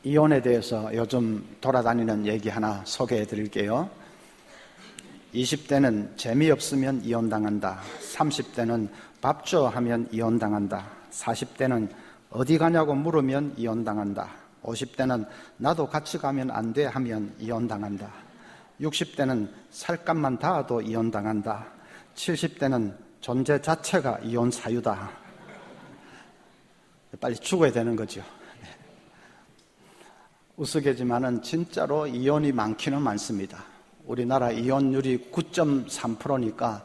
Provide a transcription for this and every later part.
이혼에 대해서 요즘 돌아다니는 얘기 하나 소개해 드릴게요. 20대는 재미없으면 이혼당한다. 30대는 밥 줘 하면 이혼당한다. 40대는 어디 가냐고 물으면 이혼당한다. 50대는 나도 같이 가면 안 돼 하면 이혼당한다. 60대는 살값만 닿아도 이혼당한다. 70대는 존재 자체가 이혼 사유다. 빨리 죽어야 되는 거죠. 우스개지만은 진짜로 이혼이 많기는 많습니다. 우리나라 이혼율이 9.3%니까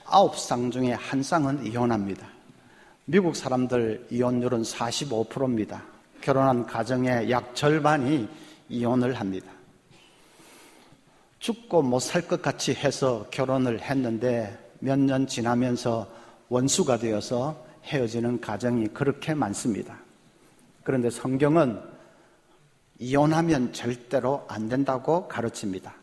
9쌍 중에 1쌍은 이혼합니다. 미국 사람들 이혼율은 45%입니다. 결혼한 가정의 약 절반이 이혼을 합니다. 죽고 못 살 것 같이 해서 결혼을 했는데 몇 년 지나면서 원수가 되어서 헤어지는 가정이 그렇게 많습니다. 그런데 성경은 이혼하면 절대로 안 된다고 가르칩니다.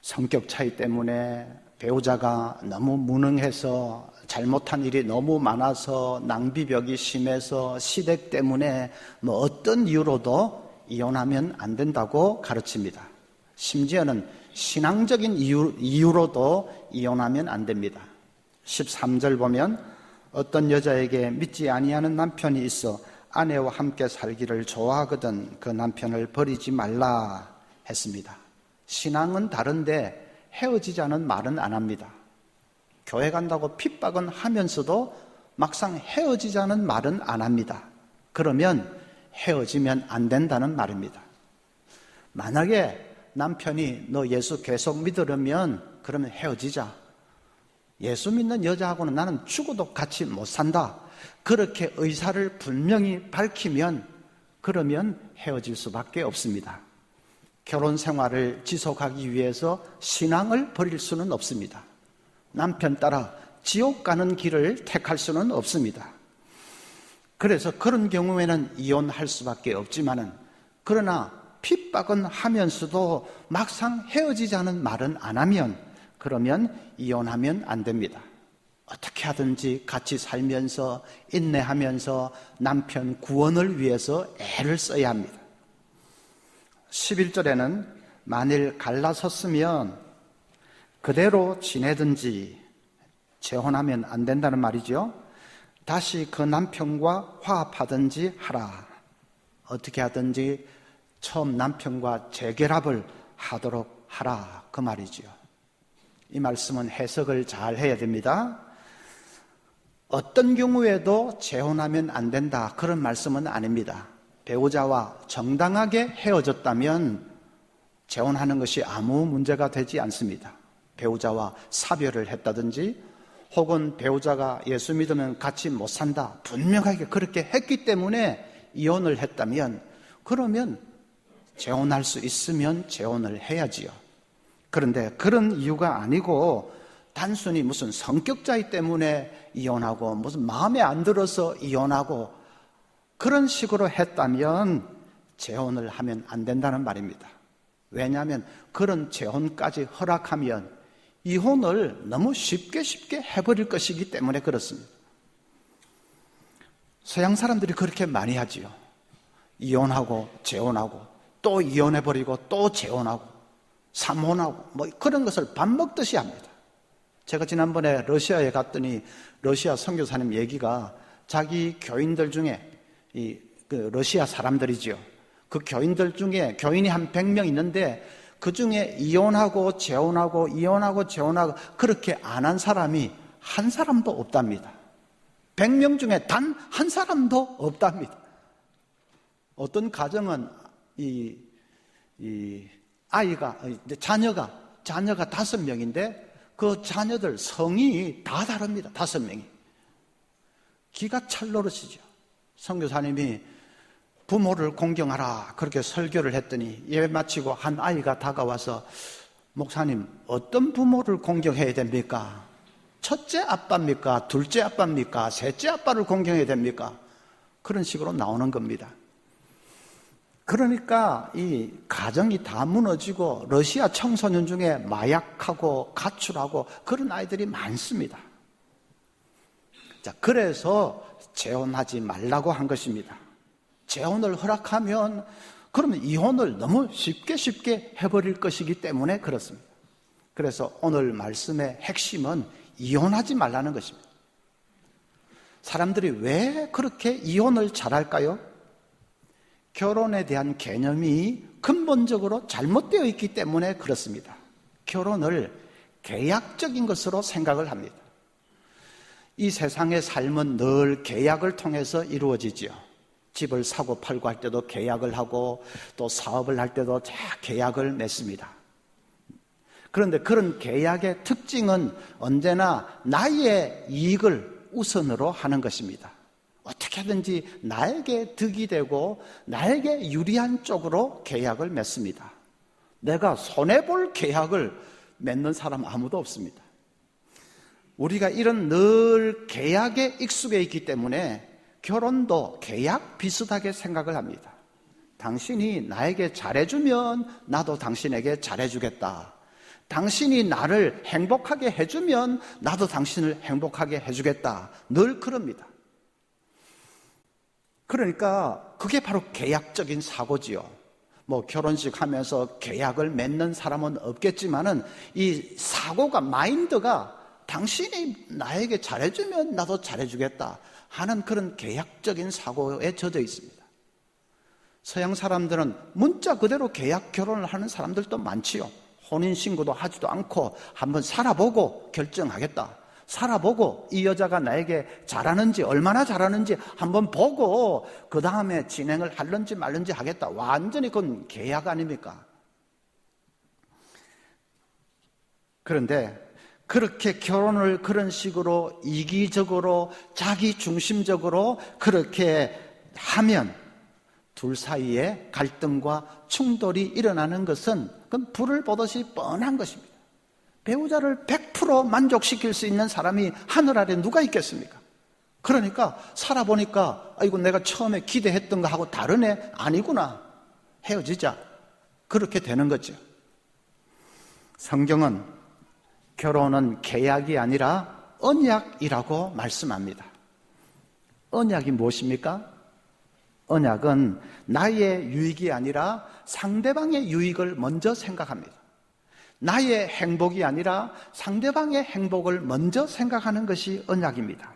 성격 차이 때문에 배우자가 너무 무능해서 잘못한 일이 너무 많아서 낭비벽이 심해서 시댁 때문에 어떤 이유로도 이혼하면 안 된다고 가르칩니다. 심지어는 신앙적인 이유로도 이혼하면 안 됩니다. 13절 보면 어떤 여자에게 믿지 아니하는 남편이 있어 아내와 함께 살기를 좋아하거든 그 남편을 버리지 말라 했습니다. 신앙은 다른데 헤어지자는 말은 안 합니다. 교회 간다고 핍박은 하면서도 막상 헤어지자는 말은 안 합니다. 그러면 헤어지면 안 된다는 말입니다. 만약에 남편이 너 예수 계속 믿으려면 그러면 헤어지자. 예수 믿는 여자하고는 나는 죽어도 같이 못 산다. 그렇게 의사를 분명히 밝히면 그러면 헤어질 수밖에 없습니다. 결혼 생활을 지속하기 위해서 신앙을 버릴 수는 없습니다. 남편 따라 지옥 가는 길을 택할 수는 없습니다. 그래서 그런 경우에는 이혼할 수밖에 없지만은 그러나 핍박은 하면서도 막상 헤어지자는 말은 안 하면 그러면 이혼하면 안 됩니다. 어떻게 하든지 같이 살면서 인내하면서 남편 구원을 위해서 애를 써야 합니다. 11절에는 만일 갈라섰으면 그대로 지내든지 재혼하면 안 된다는 말이죠. 다시 그 남편과 화합하든지 하라. 어떻게 하든지 처음 남편과 재결합을 하도록 하라 그 말이죠. 이 말씀은 해석을 잘 해야 됩니다. 어떤 경우에도 재혼하면 안 된다 그런 말씀은 아닙니다. 배우자와 정당하게 헤어졌다면 재혼하는 것이 아무 문제가 되지 않습니다. 배우자와 사별을 했다든지 혹은 배우자가 예수 믿으면 같이 못 산다 분명하게 그렇게 했기 때문에 이혼을 했다면 그러면 재혼할 수 있으면 재혼을 해야지요. 그런데 그런 이유가 아니고 단순히 무슨 성격 차이 때문에 이혼하고 무슨 마음에 안 들어서 이혼하고 그런 식으로 했다면 재혼을 하면 안 된다는 말입니다. 왜냐하면 그런 재혼까지 허락하면 이혼을 너무 쉽게 해버릴 것이기 때문에 그렇습니다. 서양 사람들이 그렇게 많이 하지요. 이혼하고 재혼하고 또 이혼해버리고 또 재혼하고 삼혼하고 그런 것을 밥 먹듯이 합니다. 제가 지난번에 러시아에 갔더니 러시아 선교사님 얘기가 자기 교인들 중에 그 러시아 사람들이죠. 그 교인들 중에 교인이 한 100명 있는데 그 중에 이혼하고 재혼하고 이혼하고 재혼하고 그렇게 안 한 사람이 한 사람도 없답니다. 100명 중에 단 한 사람도 없답니다. 어떤 가정은 자녀가 5명인데 그 자녀들 성이 다 다릅니다. 5명이. 기가 찰 노릇이죠. 선교사님이 부모를 공경하라 그렇게 설교를 했더니 예배 마치고 한 아이가 다가와서 목사님 어떤 부모를 공경해야 됩니까? 첫째 아빠입니까? 둘째 아빠입니까? 셋째 아빠를 공경해야 됩니까? 그런 식으로 나오는 겁니다. 그러니까 이 가정이 다 무너지고 러시아 청소년 중에 마약하고 가출하고 그런 아이들이 많습니다. 자, 그래서 재혼하지 말라고 한 것입니다. 재혼을 허락하면 그러면 이혼을 너무 쉽게 해버릴 것이기 때문에 그렇습니다. 그래서 오늘 말씀의 핵심은 이혼하지 말라는 것입니다. 사람들이 왜 그렇게 이혼을 잘할까요? 결혼에 대한 개념이 근본적으로 잘못되어 있기 때문에 그렇습니다. 결혼을 계약적인 것으로 생각을 합니다. 이 세상의 삶은 늘 계약을 통해서 이루어지지요. 집을 사고 팔고 할 때도 계약을 하고 또 사업을 할 때도 계약을 맺습니다. 그런데 그런 계약의 특징은 언제나 나의 이익을 우선으로 하는 것입니다. 어떻게든지 나에게 득이 되고 나에게 유리한 쪽으로 계약을 맺습니다. 내가 손해볼 계약을 맺는 사람 아무도 없습니다. 우리가 이런 늘 계약에 익숙해 있기 때문에 결혼도 계약 비슷하게 생각을 합니다. 당신이 나에게 잘해주면 나도 당신에게 잘해주겠다. 당신이 나를 행복하게 해주면 나도 당신을 행복하게 해주겠다. 늘 그럽니다. 그러니까 그게 바로 계약적인 사고지요. 뭐 결혼식 하면서 계약을 맺는 사람은 없겠지만은 이 사고가, 마인드가 당신이 나에게 잘해주면 나도 잘해주겠다 하는 그런 계약적인 사고에 젖어 있습니다. 서양 사람들은 문자 그대로 계약 결혼을 하는 사람들도 많지요. 혼인신고도 하지도 않고 한번 살아보고 결정하겠다. 살아보고 이 여자가 나에게 잘하는지, 얼마나 잘하는지 한번 보고 그 다음에 진행을 할런지 말런지 하겠다. 완전히 그건 계약 아닙니까? 그런데 그렇게 결혼을 그런 식으로 이기적으로 자기 중심적으로 그렇게 하면 둘 사이에 갈등과 충돌이 일어나는 것은 그건 불을 보듯이 뻔한 것입니다. 배우자를 100% 만족시킬 수 있는 사람이 하늘 아래 누가 있겠습니까? 그러니까 살아보니까 아이고 내가 처음에 기대했던 거하고 다르네, 아니구나, 헤어지자, 그렇게 되는 거죠. 성경은 결혼은 계약이 아니라 언약이라고 말씀합니다. 언약이 무엇입니까? 언약은 나의 유익이 아니라 상대방의 유익을 먼저 생각합니다. 나의 행복이 아니라 상대방의 행복을 먼저 생각하는 것이 언약입니다.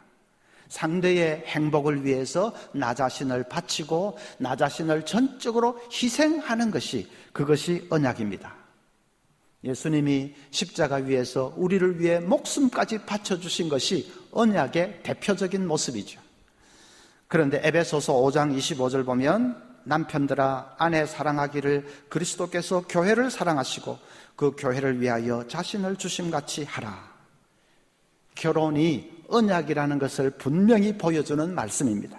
상대의 행복을 위해서 나 자신을 바치고 나 자신을 전적으로 희생하는 것이, 그것이 언약입니다. 예수님이 십자가 위에서 우리를 위해 목숨까지 바쳐주신 것이 언약의 대표적인 모습이죠. 그런데 에베소서 5장 25절 보면 남편들아 아내 사랑하기를 그리스도께서 교회를 사랑하시고 그 교회를 위하여 자신을 주심같이 하라. 결혼이 언약이라는 것을 분명히 보여주는 말씀입니다.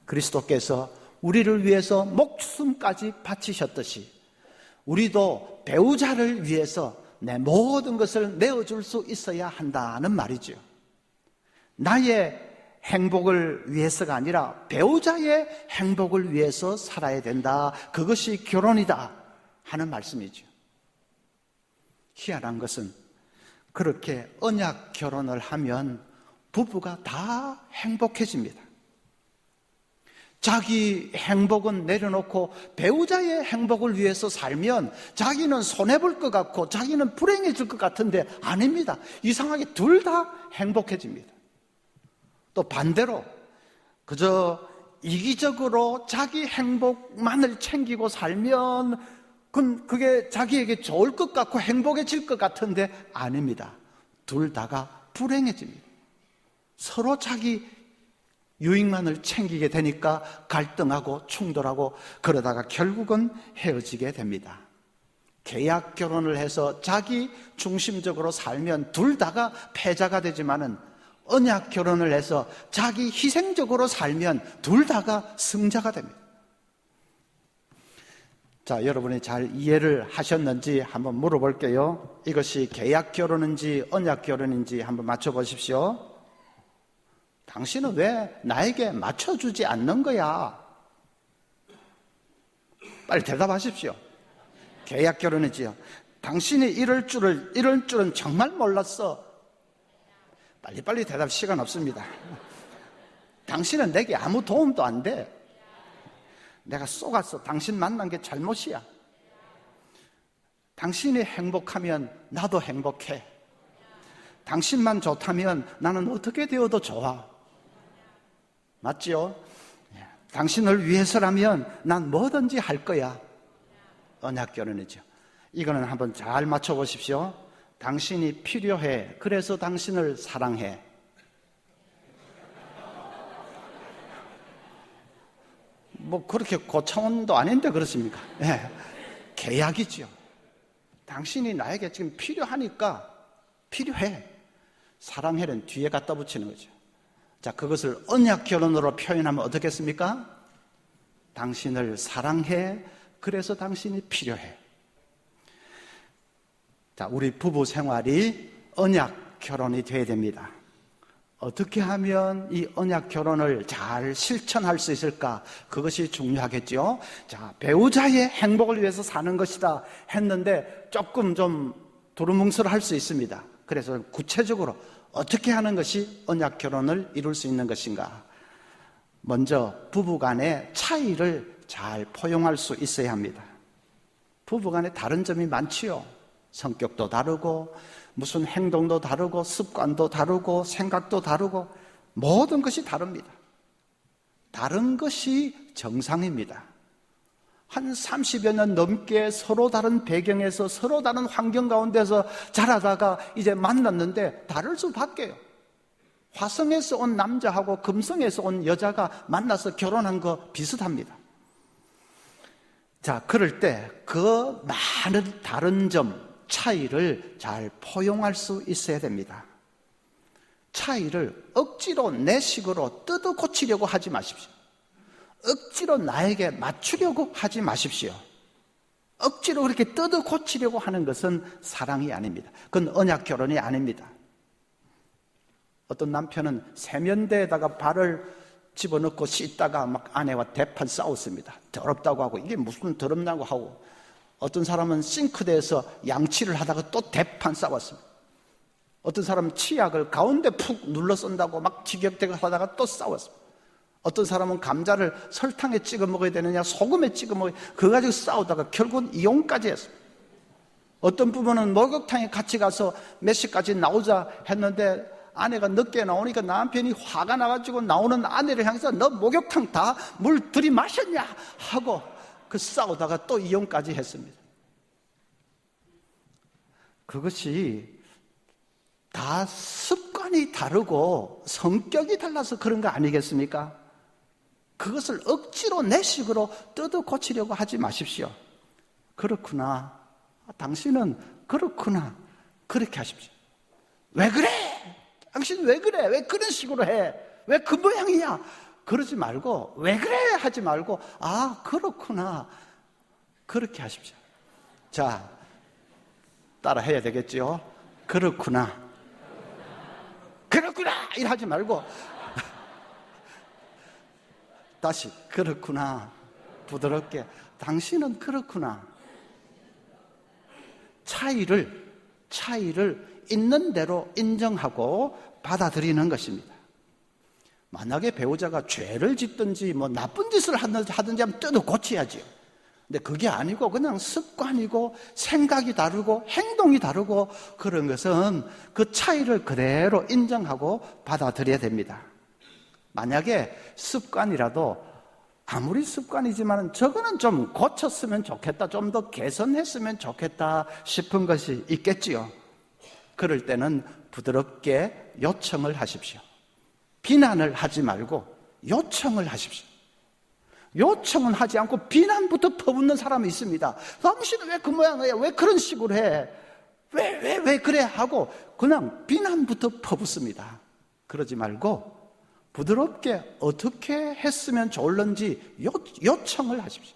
그리스도께서 우리를 위해서 목숨까지 바치셨듯이 우리도 배우자를 위해서 내 모든 것을 내어줄 수 있어야 한다는 말이죠. 나의 행복을 위해서가 아니라 배우자의 행복을 위해서 살아야 된다. 그것이 결혼이다 하는 말씀이죠. 희한한 것은 그렇게 언약 결혼을 하면 부부가 다 행복해집니다. 자기 행복은 내려놓고 배우자의 행복을 위해서 살면 자기는 손해볼 것 같고 자기는 불행해질 것 같은데 아닙니다. 이상하게 둘 다 행복해집니다. 또 반대로 그저 이기적으로 자기 행복만을 챙기고 살면 그게 자기에게 좋을 것 같고 행복해질 것 같은데 아닙니다. 둘 다가 불행해집니다. 서로 자기 유익만을 챙기게 되니까 갈등하고 충돌하고 그러다가 결국은 헤어지게 됩니다. 계약 결혼을 해서 자기 중심적으로 살면 둘 다가 패자가 되지만은 언약 결혼을 해서 자기 희생적으로 살면 둘 다가 승자가 됩니다. 자, 여러분이 잘 이해를 하셨는지 한번 물어볼게요. 이것이 계약 결혼인지 언약 결혼인지 한번 맞춰보십시오. 당신은 왜 나에게 맞춰주지 않는 거야? 빨리 대답하십시오. 계약 결혼이지요. 당신이 이럴 줄은 정말 몰랐어. 빨리빨리 대답 시간 없습니다. 당신은 내게 아무 도움도 안 돼. 내가 속았어. 당신 만난 게 잘못이야. 당신이 행복하면 나도 행복해. 당신만 좋다면 나는 어떻게 되어도 좋아. 맞죠? 당신을 위해서라면 난 뭐든지 할 거야. 언약 결혼이죠. 이거는 한번 잘 맞춰보십시오. 당신이 필요해. 그래서 당신을 사랑해. 뭐 그렇게 고차원도 아닌데 그렇습니까? 네. 계약이죠. 당신이 나에게 지금 필요하니까 필요해. 사랑해는 뒤에 갖다 붙이는 거죠. 자, 그것을 언약 결혼으로 표현하면 어떻겠습니까? 당신을 사랑해. 그래서 당신이 필요해. 자, 우리 부부 생활이 언약 결혼이 돼야 됩니다. 어떻게 하면 이 언약 결혼을 잘 실천할 수 있을까? 그것이 중요하겠죠. 자, 배우자의 행복을 위해서 사는 것이다 했는데 조금 좀 두루뭉술할 수 있습니다. 그래서 구체적으로 어떻게 하는 것이 언약 결혼을 이룰 수 있는 것인가? 먼저 부부간의 차이를 잘 포용할 수 있어야 합니다. 부부간에 다른 점이 많지요. 성격도 다르고 무슨 행동도 다르고 습관도 다르고 생각도 다르고 모든 것이 다릅니다. 다른 것이 정상입니다. 한 30여 년 넘게 서로 다른 배경에서 서로 다른 환경 가운데서 자라다가 이제 만났는데 다를 수밖에요. 화성에서 온 남자하고 금성에서 온 여자가 만나서 결혼한 거 비슷합니다. 자, 그럴 때 그 많은 다른 점, 차이를 잘 포용할 수 있어야 됩니다. 차이를 억지로 내 식으로 뜯어 고치려고 하지 마십시오. 억지로 나에게 맞추려고 하지 마십시오. 억지로 그렇게 뜯어 고치려고 하는 것은 사랑이 아닙니다. 그건 언약 결혼이 아닙니다. 어떤 남편은 세면대에다가 발을 집어넣고 씻다가 막 아내와 대판 싸웠습니다. 더럽다고 하고 이게 무슨 더럽냐고 하고, 어떤 사람은 싱크대에서 양치를 하다가 또 대판 싸웠습니다. 어떤 사람은 치약을 가운데 푹 눌러 쓴다고 막 티격태격 하다가 또 싸웠습니다. 어떤 사람은 감자를 설탕에 찍어 먹어야 되느냐 소금에 찍어 먹어야 되느냐 그거 가지고 싸우다가 결국은 이혼까지 했습니다. 어떤 부부는 목욕탕에 같이 가서 몇 시까지 나오자 했는데 아내가 늦게 나오니까 남편이 화가 나가지고 나오는 아내를 향해서 너 목욕탕 다 물 들이마셨냐 하고 그 싸우다가 또 이혼까지 했습니다. 그것이 다 습관이 다르고 성격이 달라서 그런 거 아니겠습니까? 그것을 억지로 내 식으로 뜯어 고치려고 하지 마십시오. 그렇구나. 당신은 그렇구나. 그렇게 하십시오. 왜 그래? 당신 왜 그래? 왜 그런 식으로 해? 왜 그 모양이야? 그러지 말고 왜 그래? 하지 말고 아 그렇구나. 그렇게 하십시오. 자, 따라 해야 되겠죠? 그렇구나. 그렇구나! 이러지 말고 다시 그렇구나. 부드럽게 당신은 그렇구나. 차이를 있는 대로 인정하고 받아들이는 것입니다. 만약에 배우자가 죄를 짓든지 뭐 나쁜 짓을 하든지 하면 뜯어 고쳐야지요. 근데 그게 아니고 그냥 습관이고 생각이 다르고 행동이 다르고 그런 것은 그 차이를 그대로 인정하고 받아들여야 됩니다. 만약에 습관이라도 아무리 습관이지만 저거는 좀 고쳤으면 좋겠다, 좀 더 개선했으면 좋겠다 싶은 것이 있겠지요. 그럴 때는 부드럽게 요청을 하십시오. 비난을 하지 말고 요청을 하십시오. 요청은 하지 않고 비난부터 퍼붓는 사람이 있습니다. 당신은 왜 그 모양이야? 왜 그런 식으로 해? 왜 그래? 하고 그냥 비난부터 퍼붓습니다. 그러지 말고 부드럽게 어떻게 했으면 좋을는지 요청을 하십시오.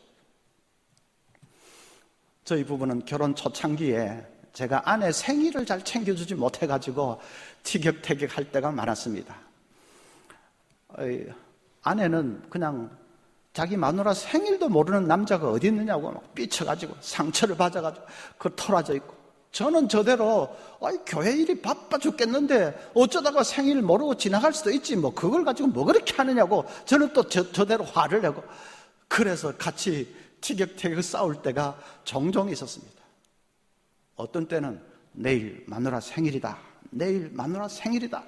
저희 부부는 결혼 초창기에 제가 아내 생일을 잘 챙겨주지 못해가지고 티격태격할 때가 많았습니다. 아내는 그냥 자기 마누라 생일도 모르는 남자가 어디 있느냐고 막 삐쳐가지고 상처를 받아가지고 그 토라져 있고, 저는 저대로 교회 일이 바빠 죽겠는데 어쩌다가 생일 모르고 지나갈 수도 있지 뭐 그걸 가지고 뭐 그렇게 하느냐고 저는 또 저대로 화를 내고, 그래서 같이 티격태격 싸울 때가 종종 있었습니다. 어떤 때는 내일 마누라 생일이다, 내일 마누라 생일이다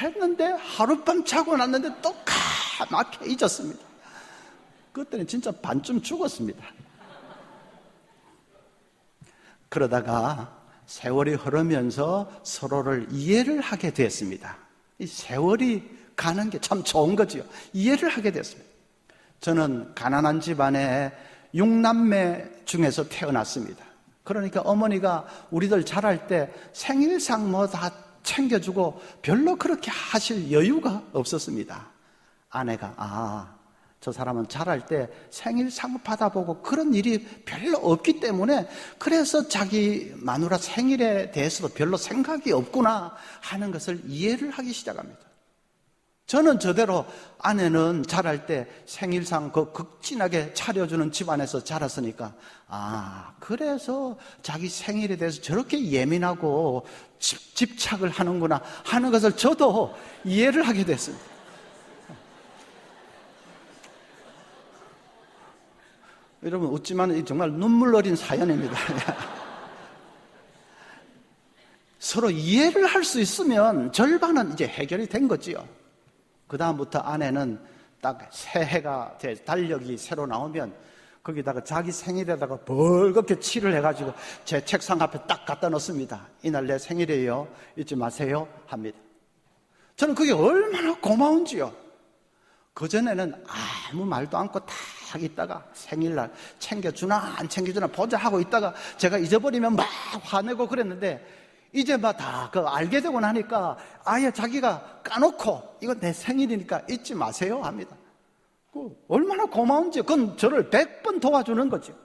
했는데 하룻밤 자고 났는데 또 까맣게 잊었습니다. 그때는 진짜 반쯤 죽었습니다. 그러다가 세월이 흐르면서 서로를 이해를 하게 됐습니다. 이 세월이 가는 게 참 좋은 거지요. 이해를 하게 됐습니다. 저는 가난한 집안에 6남매 중에서 태어났습니다. 그러니까 어머니가 우리들 자랄 때 생일상 뭐 다 챙겨주고 별로 그렇게 하실 여유가 없었습니다. 아내가 저 사람은 자랄 때 생일상 받아보고 그런 일이 별로 없기 때문에 그래서 자기 마누라 생일에 대해서도 별로 생각이 없구나 하는 것을 이해를 하기 시작합니다. 저는 저대로 아내는 자랄 때 생일상 그 극진하게 차려주는 집안에서 자랐으니까 그래서 자기 생일에 대해서 저렇게 예민하고 집착을 하는구나 하는 것을 저도 이해를 하게 됐습니다. 여러분 웃지만 정말 눈물 어린 사연입니다. 서로 이해를 할 수 있으면 절반은 이제 해결이 된 거지요. 그 다음부터 아내는 딱 새해가 달력이 새로 나오면 거기다가 자기 생일에다가 벌겋게 칠을 해가지고 제 책상 앞에 딱 갖다 놓습니다. 이날 내 생일이에요, 잊지 마세요 합니다. 저는 그게 얼마나 고마운지요. 그전에는 아무 말도 않고 딱 있다가 생일날 챙겨주나 안 챙겨주나 보자 하고 있다가 제가 잊어버리면 막 화내고 그랬는데, 이제 막 다 알게 되고 나니까 아예 자기가 까놓고 이건 내 생일이니까 잊지 마세요 합니다. 얼마나 고마운지. 그건 저를 100번 도와주는 거죠.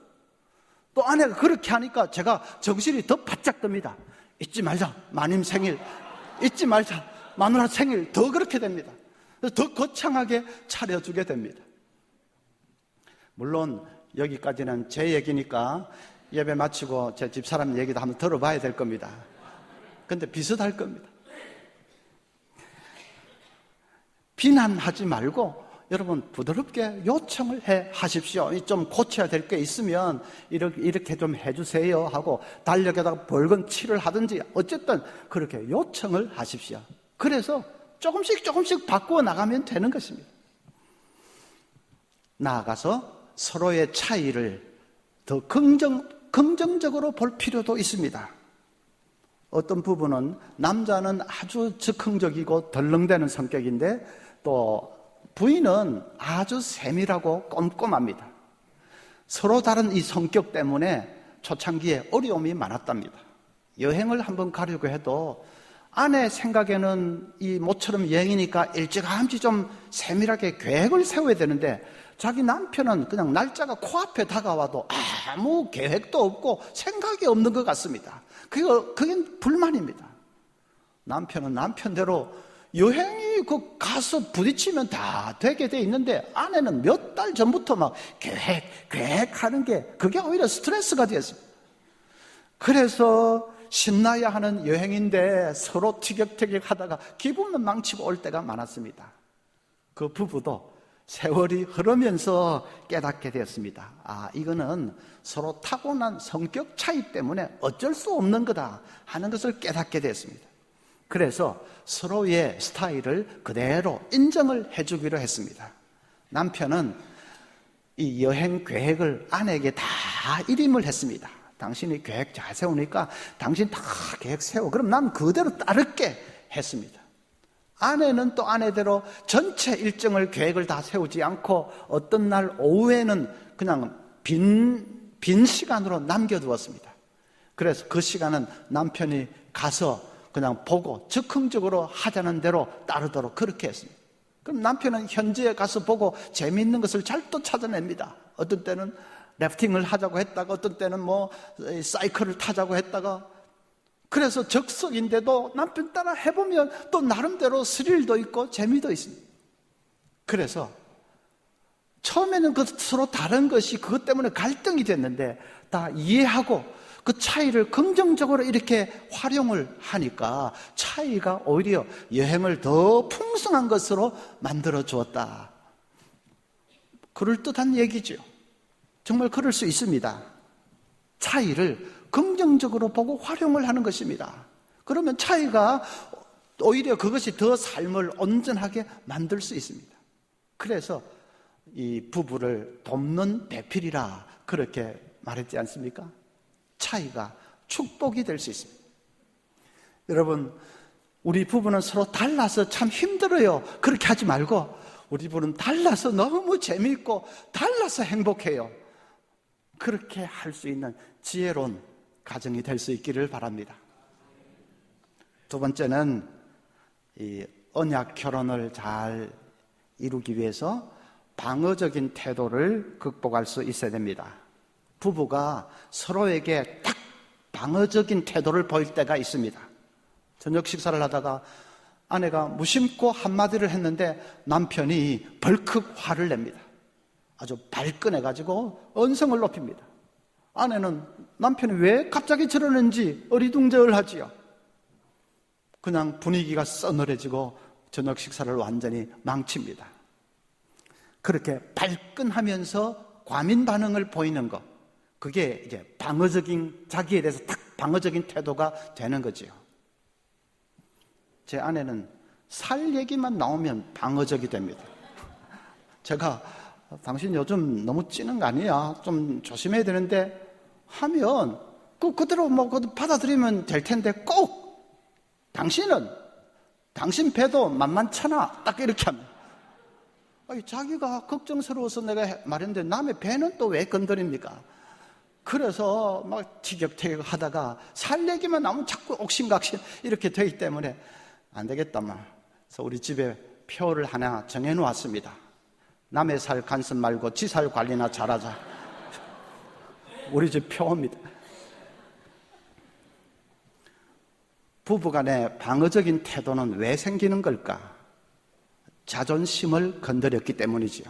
또 아내가 그렇게 하니까 제가 정신이 더 바짝 듭니다. 잊지 말자, 마님 생일 잊지 말자, 마누라 생일, 더 그렇게 됩니다. 더 거창하게 차려주게 됩니다. 물론 여기까지는 제 얘기니까 예배 마치고 제 집사람 얘기도 한번 들어봐야 될 겁니다. 근데 비슷할 겁니다. 비난하지 말고 여러분 부드럽게 요청을 해 하십시오. 좀 고쳐야 될 게 있으면 이렇게 좀 해주세요 하고 달력에다가 벌건 칠을 하든지 어쨌든 그렇게 요청을 하십시오. 그래서 조금씩 바꾸어 나가면 되는 것입니다. 나아가서 서로의 차이를 더 긍정적으로 볼 필요도 있습니다. 어떤 부분은 남자는 아주 즉흥적이고 덜렁대는 성격인데 또 부인은 아주 세밀하고 꼼꼼합니다. 서로 다른 이 성격 때문에 초창기에 어려움이 많았답니다. 여행을 한번 가려고 해도 아내 생각에는 이 모처럼 여행이니까 일찌감치 좀 세밀하게 계획을 세워야 되는데 자기 남편은 그냥 날짜가 코앞에 다가와도 아무 계획도 없고 생각이 없는 것 같습니다. 그게 불만입니다. 남편은 남편대로 여행이 가서 부딪히면 다 되게 돼 있는데 아내는 몇 달 전부터 막 계획하는 게 그게 오히려 스트레스가 되었습니다. 그래서 신나야 하는 여행인데 서로 티격태격 하다가 기분은 망치고 올 때가 많았습니다. 그 부부도 세월이 흐르면서 깨닫게 되었습니다. 이거는 서로 타고난 성격 차이 때문에 어쩔 수 없는 거다 하는 것을 깨닫게 되었습니다. 그래서 서로의 스타일을 그대로 인정을 해주기로 했습니다. 남편은 이 여행 계획을 아내에게 다 일임을 했습니다. 당신이 계획 잘 세우니까 당신 다 계획 세워. 그럼 난 그대로 따를게 했습니다. 아내는 또 아내대로 전체 일정을 계획을 다 세우지 않고 어떤 날 오후에는 그냥 빈 시간으로 남겨두었습니다. 그래서 그 시간은 남편이 가서 그냥 보고 즉흥적으로 하자는 대로 따르도록 그렇게 했습니다. 그럼 남편은 현지에 가서 보고 재미있는 것을 잘 또 찾아냅니다. 어떤 때는 래프팅을 하자고 했다가 어떤 때는 사이클을 타자고 했다가, 그래서 적석인데도 남편 따라 해보면 또 나름대로 스릴도 있고 재미도 있습니다. 그래서 처음에는 그 서로 다른 것이 그것 때문에 갈등이 됐는데 다 이해하고 그 차이를 긍정적으로 이렇게 활용을 하니까 차이가 오히려 여행을 더 풍성한 것으로 만들어 주었다. 그럴듯한 얘기죠. 정말 그럴 수 있습니다. 차이를 긍정적으로 보고 활용을 하는 것입니다. 그러면 차이가 오히려 그것이 더 삶을 온전하게 만들 수 있습니다. 그래서 이 부부를 돕는 배필이라 그렇게 말했지 않습니까? 차이가 축복이 될 수 있습니다. 여러분, 우리 부부는 서로 달라서 참 힘들어요. 그렇게 하지 말고 우리 부부는 달라서 너무 재미있고 달라서 행복해요. 그렇게 할 수 있는 지혜로운 가정이 될 수 있기를 바랍니다. 두 번째는 이 언약 결혼을 잘 이루기 위해서 방어적인 태도를 극복할 수 있어야 됩니다. 부부가 서로에게 딱 방어적인 태도를 보일 때가 있습니다. 저녁 식사를 하다가 아내가 무심코 한마디를 했는데 남편이 벌컥 화를 냅니다. 아주 발끈해가지고 언성을 높입니다. 아내는 남편이 왜 갑자기 저러는지 어리둥절하지요. 그냥 분위기가 서늘해지고 저녁 식사를 완전히 망칩니다. 그렇게 발끈하면서 과민 반응을 보이는 것, 그게 이제 방어적인, 자기에 대해서 딱 방어적인 태도가 되는 거지요. 제 아내는 살 얘기만 나오면 방어적이 됩니다. 제가 당신 요즘 너무 찌는 거 아니야? 좀 조심해야 되는데 하면 그대로 뭐 받아들이면 될 텐데 꼭 당신은 당신 배도 만만찮아. 딱 이렇게 합니다. 아니, 자기가 걱정스러워서 내가 말했는데 남의 배는 또 왜 건드립니까? 그래서 막 티격태격 하다가 살 얘기만 나오면 자꾸 옥신각신 이렇게 되기 때문에 안 되겠다 말. 그래서 우리 집에 표를 하나 정해놓았습니다. 남의 살 간섭 말고 지 살 관리나 잘하자. 우리 집 표입니다. 부부간의 방어적인 태도는 왜 생기는 걸까? 자존심을 건드렸기 때문이지요.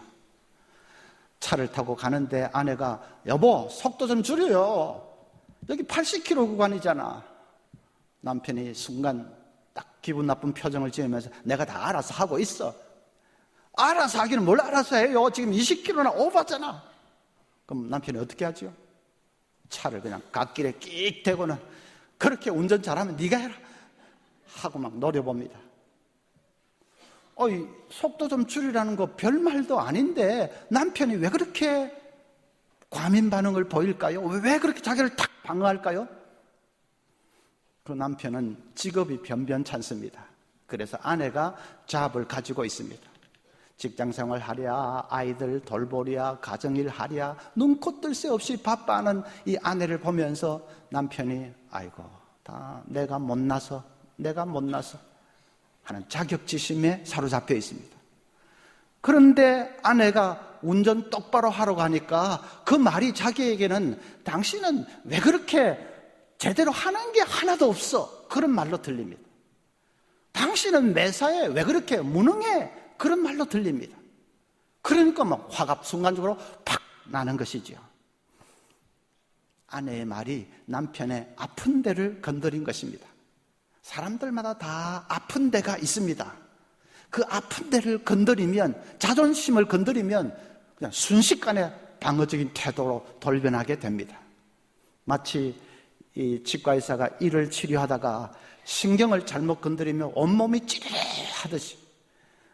차를 타고 가는데 아내가 여보 속도 좀 줄여요. 여기 80km 구간이잖아. 남편이 순간 딱 기분 나쁜 표정을 지으면서 내가 다 알아서 하고 있어. 알아서 하기는 뭘 알아서 해요. 지금 20km나 오버잖아. 그럼 남편이 어떻게 하죠? 차를 그냥 갓길에 끽 대고는 그렇게 운전 잘하면 네가 해라 하고 막 노려봅니다. 속도 좀 줄이라는 거 별말도 아닌데 남편이 왜 그렇게 과민 반응을 보일까요? 왜 그렇게 자기를 탁 방어할까요? 그 남편은 직업이 변변찮습니다. 그래서 아내가 잡을 가지고 있습니다. 직장생활 하랴, 아이들 돌보랴, 가정일 하랴, 눈코 뜰 새 없이 바빠하는 이 아내를 보면서 남편이 아이고 다 내가 못나서 하는 자격지심에 사로잡혀 있습니다. 그런데 아내가 운전 똑바로 하러 가니까 그 말이 자기에게는 당신은 왜 그렇게 제대로 하는 게 하나도 없어 그런 말로 들립니다. 당신은 매사에 왜 그렇게 무능해 그런 말로 들립니다. 그러니까 막 화가 순간적으로 팍 나는 것이죠. 아내의 말이 남편의 아픈 데를 건드린 것입니다. 사람들마다 다 아픈 데가 있습니다. 그 아픈 데를 건드리면, 자존심을 건드리면 그냥 순식간에 방어적인 태도로 돌변하게 됩니다. 마치 이 치과의사가 이를 치료하다가 신경을 잘못 건드리면 온몸이 찌릿하듯이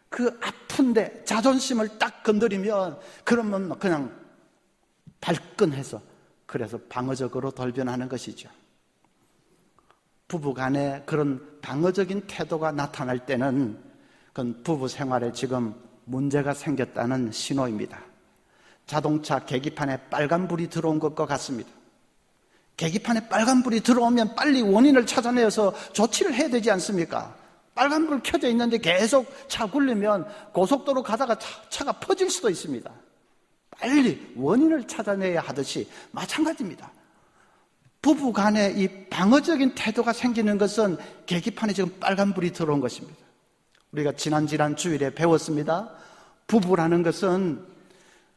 그 아픈데 자존심을 딱 건드리면 그러면 그냥 발끈해서 그래서 방어적으로 돌변하는 것이죠. 부부간에 그런 방어적인 태도가 나타날 때는 그건 부부 생활에 지금 문제가 생겼다는 신호입니다. 자동차 계기판에 빨간불이 들어온 것과 같습니다. 계기판에 빨간불이 들어오면 빨리 원인을 찾아내서 조치를 해야 되지 않습니까? 빨간불 켜져 있는데 계속 차 굴리면 고속도로 가다가 차가 퍼질 수도 있습니다. 빨리 원인을 찾아내야 하듯이 마찬가지입니다. 부부 간에 이 방어적인 태도가 생기는 것은 계기판에 지금 빨간불이 들어온 것입니다. 우리가 지난 주일에 배웠습니다. 부부라는 것은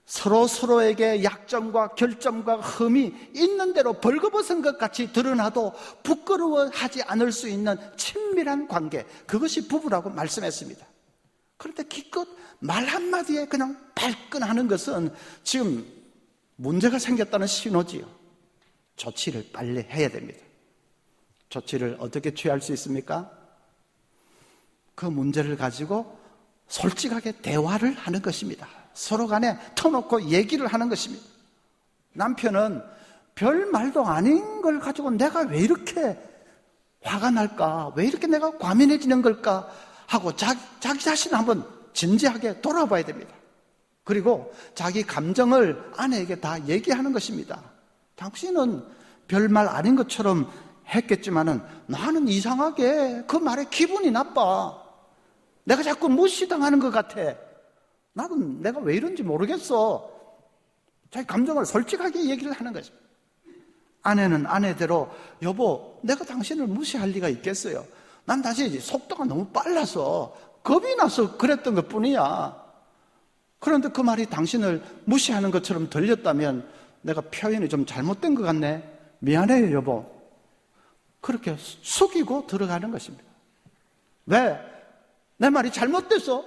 서로에게 약점과 결점과 흠이 있는 대로 벌거벗은 것 같이 드러나도 부끄러워하지 않을 수 있는 친밀한 관계, 그것이 부부라고 말씀했습니다. 그런데 기껏 말 한마디에 그냥 발끈하는 것은 지금 문제가 생겼다는 신호지요. 조치를 빨리 해야 됩니다. 조치를 어떻게 취할 수 있습니까? 그 문제를 가지고 솔직하게 대화를 하는 것입니다. 서로 간에 터놓고 얘기를 하는 것입니다. 남편은 별 말도 아닌 걸 가지고 내가 왜 이렇게 화가 날까? 왜 이렇게 내가 과민해지는 걸까? 하고 자기 자신을 한번 진지하게 돌아봐야 됩니다. 그리고 자기 감정을 아내에게 다 얘기하는 것입니다. 당신은 별말 아닌 것처럼 했겠지만은 나는 이상하게 그 말에 기분이 나빠. 내가 자꾸 무시당하는 것 같아. 나는 내가 왜 이런지 모르겠어. 자기 감정을 솔직하게 얘기를 하는 것입니다. 아내는 아내대로 여보, 내가 당신을 무시할 리가 있겠어요. 난 다시 속도가 너무 빨라서 겁이 나서 그랬던 것뿐이야. 그런데 그 말이 당신을 무시하는 것처럼 들렸다면 내가 표현이 좀 잘못된 것 같네. 미안해요 여보. 그렇게 숙이고 들어가는 것입니다. 왜? 내 말이 잘못됐어?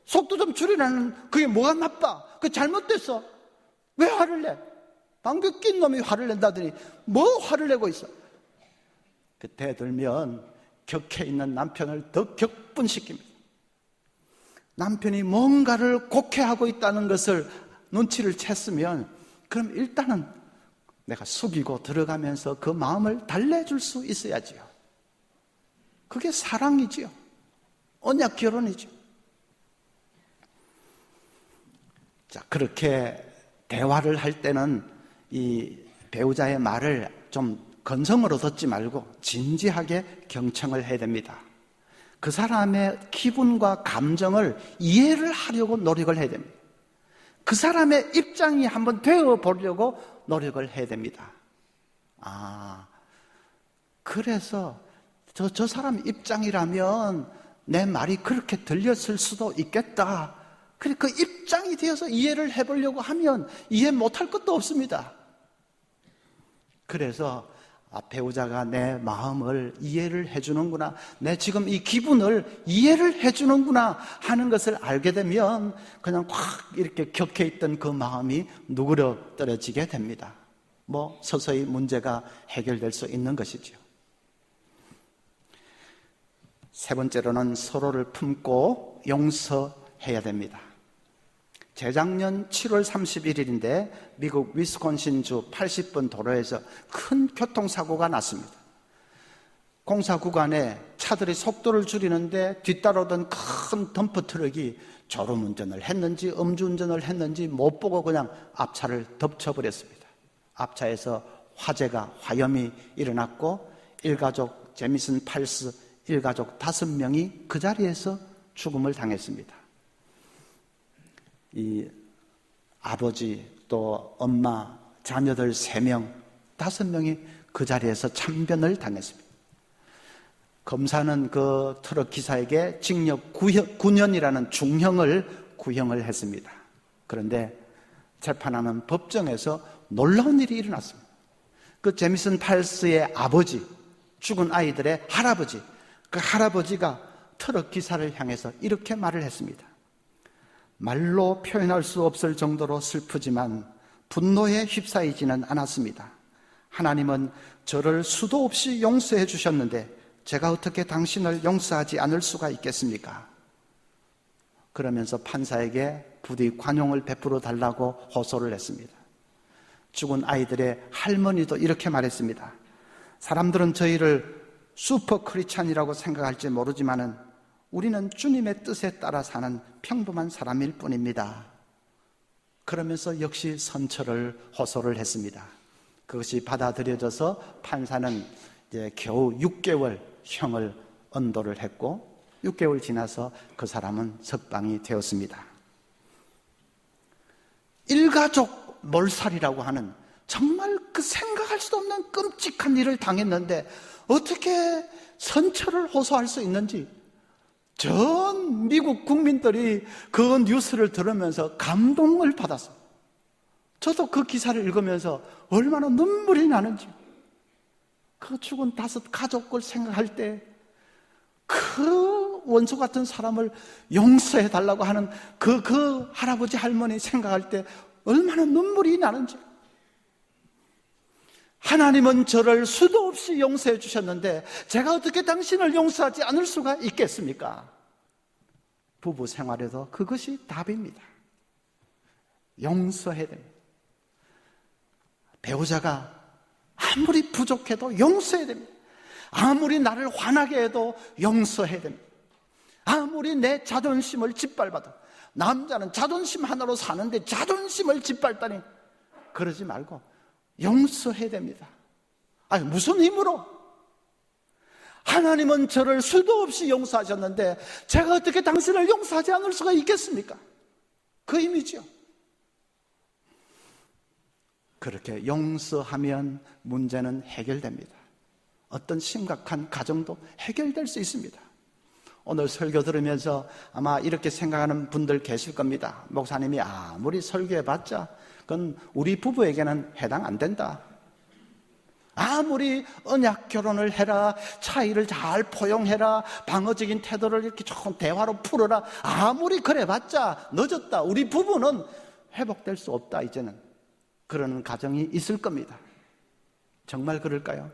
속도 좀 줄이라는 그게 뭐가 나빠? 그게 잘못됐어? 왜 화를 내? 방귀 낀 놈이 화를 낸다더니 뭐 화를 내고 있어? 그때 들면 격해 있는 남편을 더 격분시킵니다. 남편이 뭔가를 곡해하고 있다는 것을 눈치를 챘으면 그럼 일단은 내가 숙이고 들어가면서 그 마음을 달래줄 수 있어야지요. 그게 사랑이지요. 언약 결혼이죠. 자, 그렇게 대화를 할 때는 이 배우자의 말을 좀 건성으로 듣지 말고 진지하게 경청을 해야 됩니다. 그 사람의 기분과 감정을 이해를 하려고 노력을 해야 됩니다. 그 사람의 입장이 한번 되어 보려고 노력을 해야 됩니다. 그래서 저 사람 입장이라면 내 말이 그렇게 들렸을 수도 있겠다. 그 입장이 되어서 이해를 해보려고 하면 이해 못할 것도 없습니다. 그래서 배우자가 내 마음을 이해를 해주는구나, 내 지금 이 기분을 이해를 해주는구나 하는 것을 알게 되면 그냥 확 이렇게 격해 있던 그 마음이 누그러뜨려지게 됩니다. 서서히 문제가 해결될 수 있는 것이죠. 세 번째로는 서로를 품고 용서해야 됩니다. 재작년 7월 31일인데 미국 위스콘신주 80번 도로에서 큰 교통사고가 났습니다. 공사 구간에 차들이 속도를 줄이는데 뒤따라오던 큰 덤프 트럭이 졸음운전을 했는지 음주운전을 했는지 못 보고 그냥 앞차를 덮쳐버렸습니다. 앞차에서 화염이 일어났고 일가족 제미슨 팔스 일가족 5명이 그 자리에서 죽음을 당했습니다. 이 아버지 또 엄마 자녀들 3명 5명이 그 자리에서 참변을 당했습니다. 검사는 그 트럭 기사에게 징역 9년이라는 중형을 구형을 했습니다. 그런데 재판하는 법정에서 놀라운 일이 일어났습니다. 그 제미슨 팔스의 아버지, 죽은 아이들의 할아버지, 그 할아버지가 트럭 기사를 향해서 이렇게 말을 했습니다. 말로 표현할 수 없을 정도로 슬프지만 분노에 휩싸이지는 않았습니다. 하나님은 저를 수도 없이 용서해 주셨는데 제가 어떻게 당신을 용서하지 않을 수가 있겠습니까? 그러면서 판사에게 부디 관용을 베풀어 달라고 호소를 했습니다. 죽은 아이들의 할머니도 이렇게 말했습니다. 사람들은 저희를 슈퍼 크리스찬이라고 생각할지 모르지만은 우리는 주님의 뜻에 따라 사는 평범한 사람일 뿐입니다. 그러면서 역시 선처를 호소를 했습니다. 그것이 받아들여져서 판사는 이제 겨우 6개월 형을 언도를 했고 6개월 지나서 그 사람은 석방이 되었습니다. 일가족 몰살이라고 하는 정말 그 생각할 수도 없는 끔찍한 일을 당했는데 어떻게 선처를 호소할 수 있는지 전 미국 국민들이 그 뉴스를 들으면서 감동을 받았어요. 저도 그 기사를 읽으면서 얼마나 눈물이 나는지, 그 죽은 5 가족을 생각할 때 그 원수 같은 사람을 용서해 달라고 하는 그 할아버지 할머니 생각할 때 얼마나 눈물이 나는지. 하나님은 저를 수도 없이 용서해 주셨는데 제가 어떻게 당신을 용서하지 않을 수가 있겠습니까? 부부 생활에도 그것이 답입니다. 용서해야 됩니다. 배우자가 아무리 부족해도 용서해야 됩니다. 아무리 나를 화나게 해도 용서해야 됩니다. 아무리 내 자존심을 짓밟아도, 남자는 자존심 하나로 사는데 자존심을 짓밟다니, 그러지 말고 용서해야 됩니다. 아니, 무슨 힘으로? 하나님은 저를 수도 없이 용서하셨는데 제가 어떻게 당신을 용서하지 않을 수가 있겠습니까? 그 힘이죠. 그렇게 용서하면 문제는 해결됩니다. 어떤 심각한 가정도 해결될 수 있습니다. 오늘 설교 들으면서 아마 이렇게 생각하는 분들 계실 겁니다. 목사님이 아무리 설교해봤자 그건 우리 부부에게는 해당 안 된다. 아무리 언약 결혼을 해라, 차이를 잘 포용해라, 방어적인 태도를 이렇게 조금 대화로 풀어라, 아무리 그래봤자 늦었다. 우리 부부는 회복될 수 없다. 이제는 그러는 가정이 있을 겁니다. 정말 그럴까요?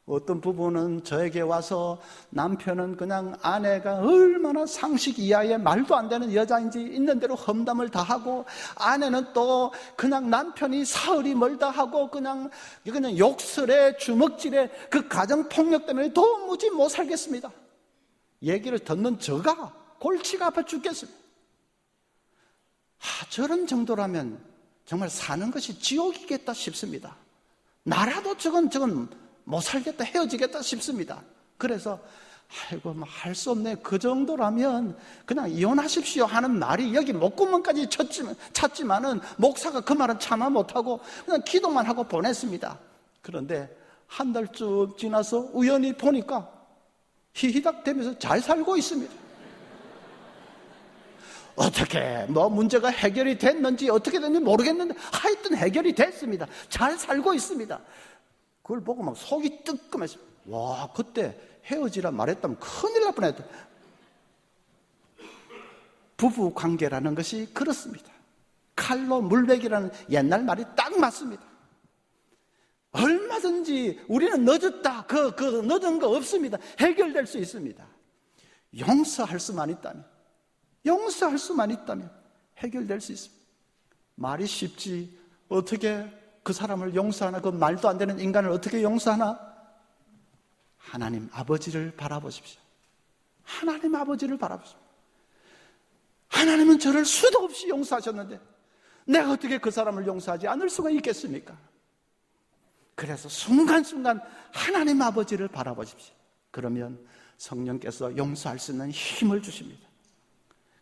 어떤 부부는 저에게 와서 남편은 그냥 아내가 얼마나 상식 이하의 말도 안 되는 여자인지 있는 대로 험담을 다 하고, 아내는 또 그냥 남편이 사흘이 멀다 하고 그냥 욕설에 주먹질에 그 가정폭력 때문에 도무지 못 살겠습니다. 얘기를 듣는 저가 골치가 아파 죽겠습니다. 저런 정도라면 정말 사는 것이 지옥이겠다 싶습니다. 나라도 저건 못 살겠다, 헤어지겠다 싶습니다. 그래서 아이고 할 수 없네, 그 정도라면 그냥 이혼하십시오 하는 말이 여기 목구멍까지 찼지만은 목사가 그 말은 참아 못하고 그냥 기도만 하고 보냈습니다. 그런데 한 달쯤 지나서 우연히 보니까 히히닥대면서 잘 살고 있습니다. 어떻게 문제가 해결이 됐는지 어떻게 됐는지 모르겠는데 하여튼 해결이 됐습니다. 잘 살고 있습니다. 그걸 보고 막 속이 뜨끔해서, 와, 그때 헤어지라 말했다면 큰일 날 뻔했다. 부부 관계라는 것이 그렇습니다. 칼로 물베기라는 옛날 말이 딱 맞습니다. 얼마든지 우리는 늦었다, 그 늦은 거 없습니다. 해결될 수 있습니다. 용서할 수만 있다면 해결될 수 있습니다. 말이 쉽지 어떻게 그 사람을 용서하나, 그 말도 안 되는 인간을 어떻게 용서하나? 하나님 아버지를 바라보십시오. 하나님 아버지를 바라보십시오. 하나님은 저를 수도 없이 용서하셨는데 내가 어떻게 그 사람을 용서하지 않을 수가 있겠습니까? 그래서 순간순간 하나님 아버지를 바라보십시오. 그러면 성령께서 용서할 수 있는 힘을 주십니다.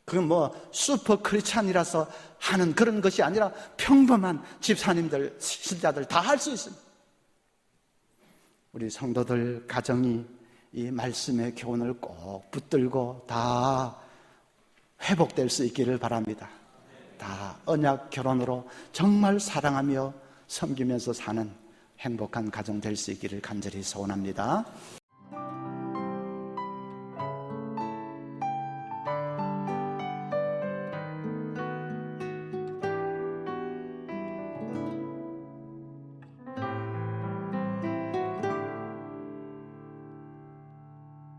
그건 슈퍼 크리스찬이라서 하는 그런 것이 아니라 평범한 집사님들, 신자들 다 할 수 있습니다. 우리 성도들 가정이 이 말씀의 교훈을 꼭 붙들고 다 회복될 수 있기를 바랍니다. 다 언약 결혼으로 정말 사랑하며 섬기면서 사는 행복한 가정 될 수 있기를 간절히 소원합니다.